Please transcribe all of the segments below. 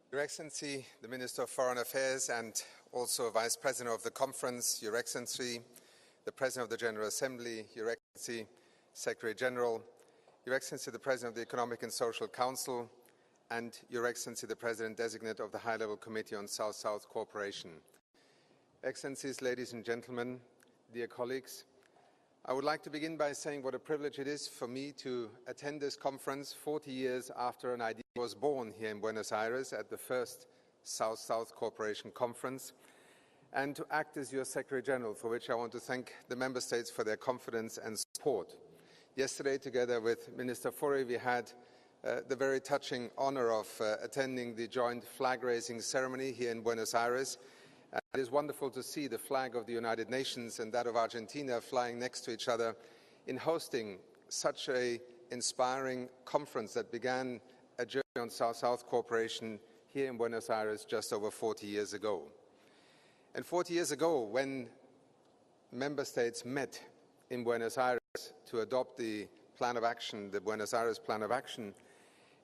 Your Excellency, the Minister of Foreign Affairs and also Vice President of the Conference, Your Excellency, the President of the General Assembly, Your Excellency, Secretary General, Your Excellency, the President of the Economic and Social Council, and Your Excellency, the President-designate of the High-Level Committee on South-South Cooperation. Excellencies, ladies and gentlemen, dear colleagues, I would like to begin by saying what a privilege it is for me to attend this conference 40 years after an idea was born here in Buenos Aires at the first South-South Cooperation Conference, and to act as your Secretary General, for which I want to thank the Member States for their confidence and support. Yesterday, together with Minister Faure, we had the very touching honor of attending the joint flag-raising ceremony here in Buenos Aires. It is wonderful to see the flag of the United Nations and that of Argentina flying next to each other in hosting such an inspiring conference that began a journey on South-South cooperation here in Buenos Aires just over 40 years ago. And 40 years ago, when member states met in Buenos Aires to adopt the Plan of Action, the Buenos Aires Plan of Action,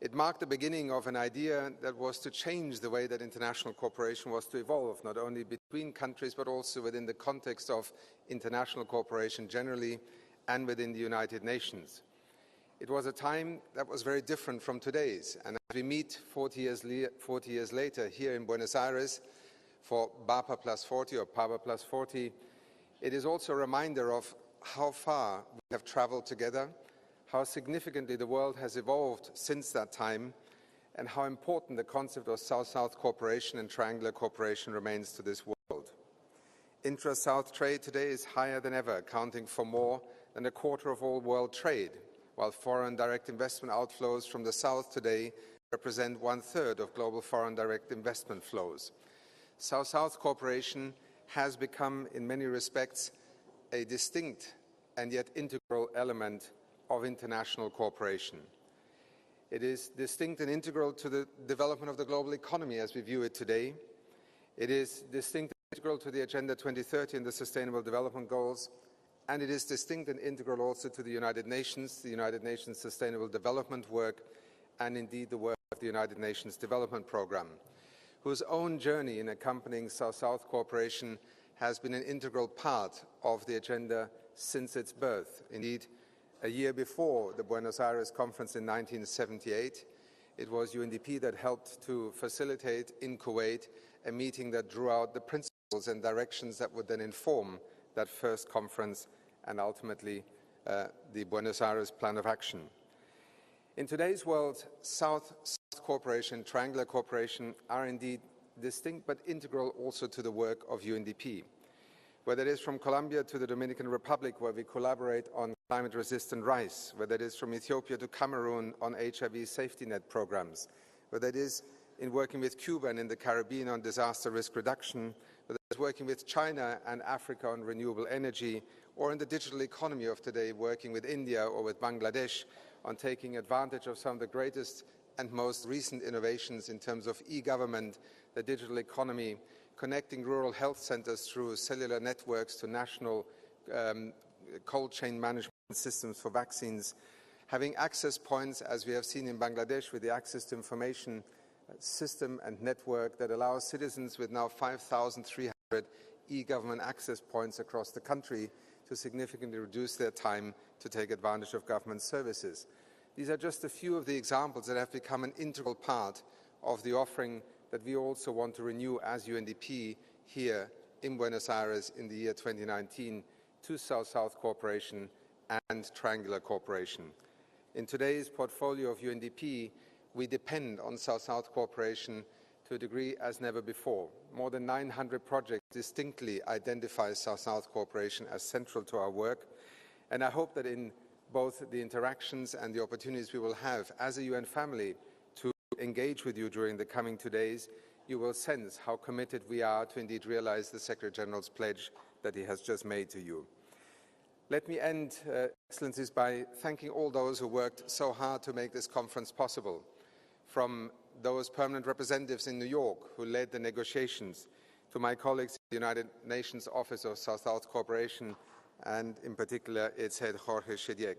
it marked the beginning of an idea that was to change the way that international cooperation was to evolve, not only between countries, but also within the context of international cooperation generally and within the United Nations. It was a time that was very different from today's, and as we meet 40 years later here in Buenos Aires for BAPA+40 or PAPA+40, it is also a reminder of how far we have traveled together, how significantly the world has evolved since that time, and how important the concept of South-South cooperation and triangular cooperation remains to this world. Intra-South trade today is higher than ever, accounting for more than a quarter of all world trade, while foreign direct investment outflows from the South today represent 1/3 of global foreign direct investment flows. South-South cooperation has become, in many respects, a distinct and yet integral element of international cooperation. It is distinct and integral to the development of the global economy as we view it today. It is distinct and integral to the Agenda 2030 and the Sustainable Development Goals, and it is distinct and integral also to the United Nations Sustainable Development work, and indeed the work of the United Nations Development Programme, whose own journey in accompanying South-South cooperation has been an integral part of the agenda since its birth. Indeed, a year before the Buenos Aires Conference in 1978, it was UNDP that helped to facilitate in Kuwait a meeting that drew out the principles and directions that would then inform that first conference and ultimately the Buenos Aires Plan of Action. In today's world, South-South cooperation, triangular cooperation are indeed distinct but integral also to the work of UNDP. Whether it is from Colombia to the Dominican Republic, where we collaborate on climate-resistant rice, whether it is from Ethiopia to Cameroon on HIV safety net programs, whether it is in working with Cuba and in the Caribbean on disaster risk reduction, whether it is working with China and Africa on renewable energy, or in the digital economy of today, working with India or with Bangladesh on taking advantage of some of the greatest and most recent innovations in terms of e-government, the digital economy, connecting rural health centers through cellular networks to national cold chain management systems for vaccines, having access points, as we have seen in Bangladesh with the access to information system and network that allows citizens with now 5,300 e-government access points across the country to significantly reduce their time to take advantage of government services. These are just a few of the examples that have become an integral part of the offering that we also want to renew as UNDP here in Buenos Aires in the year 2019 to South-South cooperation and triangular cooperation. In today's portfolio of UNDP, we depend on South-South cooperation to a degree as never before. More than 900 projects distinctly identify South-South cooperation as central to our work, and I hope that in both the interactions and the opportunities we will have as a UN family to engage with you during the coming 2 days, you will sense how committed we are to indeed realize the Secretary General's pledge that he has just made to you. Let me end, Excellencies, by thanking all those who worked so hard to make this conference possible, from those permanent representatives in New York who led the negotiations, to my colleagues in the United Nations Office of South-South Cooperation, and in particular its head Jorge Shediek,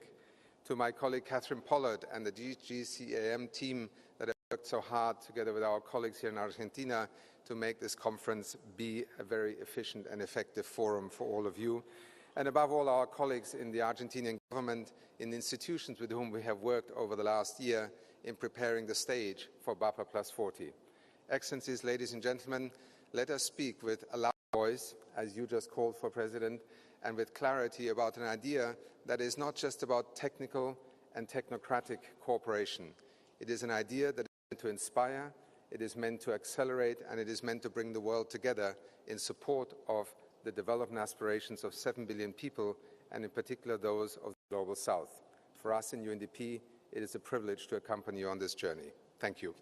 to my colleague Catherine Pollard and the GCAM team that have worked so hard together with our colleagues here in Argentina to make this conference be a very efficient and effective forum for all of you. And above all, our colleagues in the Argentinian government, in the institutions with whom we have worked over the last year in preparing the stage for BAPA+40. Excellencies, ladies and gentlemen, let us speak with a loud voice, as you just called for, President, and with clarity about an idea that is not just about technical and technocratic cooperation. It is an idea that is meant to inspire, it is meant to accelerate, and it is meant to bring the world together in support of the development aspirations of 7 billion people, and in particular those of the Global South. For us in UNDP, it is a privilege to accompany you on this journey. Thank you.